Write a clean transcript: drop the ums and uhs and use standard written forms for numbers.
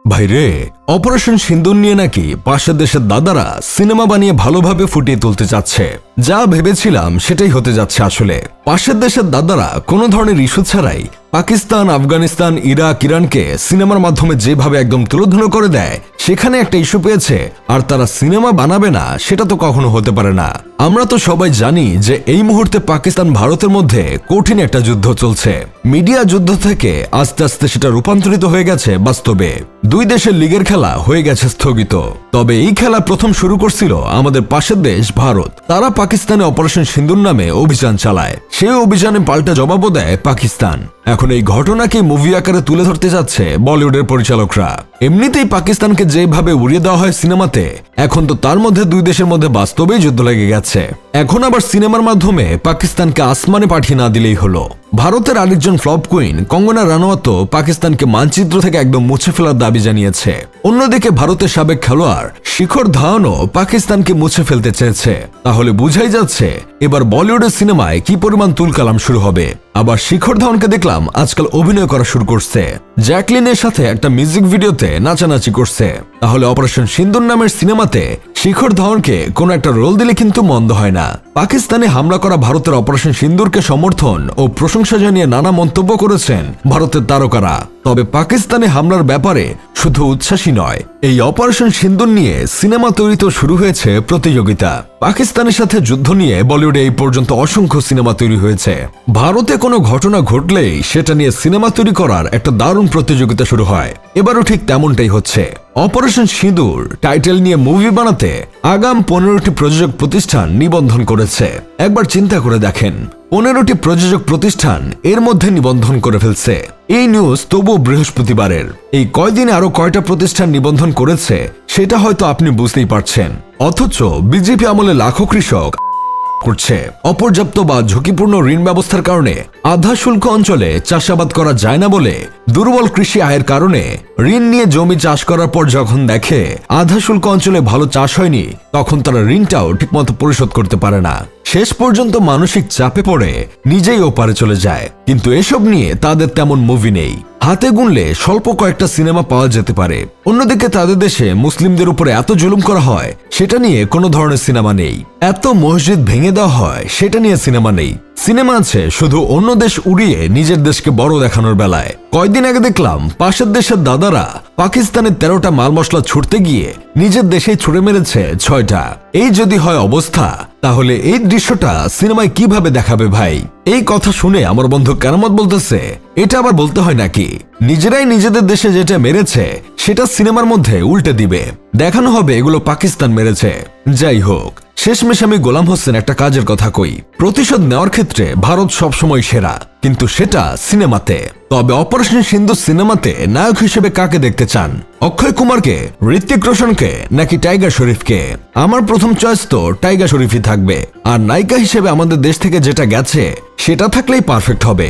ভাইরে, অপারেশন সিন্দুর নিয়ে নাকি পাশের দেশের দাদারা সিনেমা বানিয়ে ভালোভাবে ফুটিয়ে তুলতে চাচ্ছে। যা ভেবেছিলাম সেটাই হতে যাচ্ছে। আসলে পাশের দেশের দাদারা কোনো ধরনের ইস্যু ছাড়াই পাকিস্তান, আফগানিস্তান, ইরাক, ইরানকে সিনেমার মাধ্যমে যেভাবে একদম তুলোধুনো করে দেয়, সেখানে একটা ইস্যু পেয়েছে আর তারা সিনেমা বানাবে না, সেটা তো কখনো হতে পারে না। আমরা তো সবাই জানি যে এই মুহূর্তে পাকিস্তান ভারতের মধ্যে কঠিন একটা যুদ্ধ চলছে। মিডিয়া যুদ্ধ থেকে আস্তে আস্তে সেটা রূপান্তরিত হয়ে গেছে বাস্তবে। দুই দেশের লিগের খেলা হয়ে গেছে স্থগিত। তবে এই খেলা প্রথম শুরু করছিল আমাদের পাশের দেশ ভারত। তারা পাকিস্তানে অপারেশন সিন্দুর নামে অভিযান চালায়। সেই অভিযানে পাল্টা জবাবও দেয় পাকিস্তান। এখন এই ঘটনাকে মুভি আকারে তুলে ধরতে যাচ্ছে বলিউডের পরিচালকরা। এমনিতেই পাকিস্তানকে যেভাবে উড়িয়ে দেওয়া হয় সিনেমাতে, এখন তো তার মধ্যে দুই দেশের মধ্যে বাস্তবেই যুদ্ধ লেগে গেছে। এখন আবার সিনেমার মাধ্যমে পাকিস্তানকে আসমানে পাঠিয়ে না দিলেই হলো। ভারতের আরেকজন ফ্লপ কুইন কঙ্গনা রানাওয়াত পাকিস্তানকে মানচিত্র থেকে একদম মুছে ফেলার দাবি জানিয়েছে। অন্যদিকে ভারতের সাবেক খেলোয়াড় শিখর ধাওয়ানও পাকিস্তানকে মুছে ফেলতে চেয়েছে। তাহলে বুঝাই যাচ্ছে এবার বলিউডের সিনেমায় কি পরিমাণ তুলকালাম শুরু হবে। আবার শিখর ধাওয়ানকে দেখলাম আজকাল অভিনয় করা শুরু করছে। জ্যাকলিনের সাথে একটা মিউজিক ভিডিওতে নাচানাচি করছে। তাহলে অপারেশন সিন্দুর নামের সিনেমাতে শিখর ধাওয়ানকে কোনো একটা রোল দিলে কিন্তু মন্দ হয় না। পাকিস্তানে হামলা করা ভারতের অপারেশন সিন্দুরকে সমর্থন ও প্রশংসা জানিয়ে নানা মন্তব্য করেছেন ভারতের তারকারা। তবে পাকিস্তানে হামলার ব্যাপারে শুধু উচ্ছ্বাসী নয়, এই অপারেশন সিন্দুর নিয়ে সিনেমা তৈরিতেও শুরু হয়েছে প্রতিযোগিতা। পাকিস্তানের সাথে যুদ্ধ নিয়ে বলিউডে এই পর্যন্ত অসংখ্য সিনেমা তৈরি হয়েছে। ভারতে কোনো ঘটনা ঘটলেই সেটা নিয়ে সিনেমা তৈরি করার একটা দারুণ প্রতিযোগিতা শুরু হয়। এবারও ঠিক তেমনটাই হচ্ছে। অপারেশন সিঁদুর টাইটেল নিয়ে মুভি বানাতে আগাম 15টি প্রযোজক প্রতিষ্ঠান নিবন্ধন করেছে। একবার চিন্তা করে দেখেন, 15টি প্রযোজক প্রতিষ্ঠান এর মধ্যে নিবন্ধন করে ফেলছে। এই নিউজ তবুও বৃহস্পতিবারের। এই কয়দিনে আরো কয়টা প্রতিষ্ঠান নিবন্ধন করেছে সেটা হয়তো আপনি বুঝতেই পারছেন। অথচ বিজেপি আমলে লাখো কৃষক করছে। অপর্যাপ্ত বা ঝুঁকিপূর্ণ ঋণ ব্যবস্থার কারণে আধা শুল্ক অঞ্চলে চাষাবাদ করা যায় না বলে দুর্বল কৃষি আয়ের কারণে ঋণ নিয়ে জমি চাষ করার পর যখন দেখে আধা শুল্ক অঞ্চলে ভালো চাষ হয়নি, তখন তারা ঋণটাও ঠিকমতো পরিশোধ করতে পারে না। শেষ পর্যন্ত মানসিক চাপে পড়ে নিজেই ওপারে চলে যায়। কিন্তু এসব নিয়ে তাদের তেমন মুভি নেই। হাতে গুনলে স্বল্প কয়েকটা সিনেমা পাওয়া যেতে পারে। অন্যদিকে তাদের দেশে মুসলিমদের উপরে এত জুলুম করা হয়, সেটা নিয়ে কোনো ধরনের সিনেমা নেই। এত মসজিদ ভেঙে দেওয়া হয়, সেটা নিয়ে সিনেমা নেই। সিনেমা আছে শুধু অন্য দেশ উড়িয়ে নিজের দেশকে বড় দেখানোর বেলায়। কয়েকদিন আগে দেখলাম পাশের দেশের দাদারা পাকিস্তানের 13টা মাল মশলা ছুটতে গিয়ে নিজের দেশেই ছুড়ে মেরেছে 6টা। এই যদি হয় অবস্থা, তাহলে এই দৃশ্যটা সিনেমায় কিভাবে দেখাবে ভাই? এই কথা শুনে আমার বন্ধু কেরামত বলতেছে, এটা আবার বলতে হয় নাকি? নিজেরাই নিজেদের দেশে যেটা মেরেছে সেটা সিনেমার মধ্যে উল্টে দিবে, দেখানো হবে এগুলো পাকিস্তান মেরেছে। যাই হোক, শেষমেশ আমি গোলাম হোসেন একটা কাজের কথা কই, প্রতিশোধ নেওয়ার ক্ষেত্রে ভারত সবসময় সেরা, কিন্তু সেটা সিনেমাতে। তবে অপারেশন সিন্দুর সিনেমাতে নায়ক হিসেবে কাকে দেখতে চান? অক্ষয় কুমারকে, ঋত্বিক রোশনকে নাকি টাইগার শরীফকে? আমার প্রথম চয়েস তো টাইগার শরীফই থাকবে। আর নায়িকা হিসেবে আমাদের দেশ থেকে যেটা গেছে সেটা থাকলেই পারফেক্ট হবে।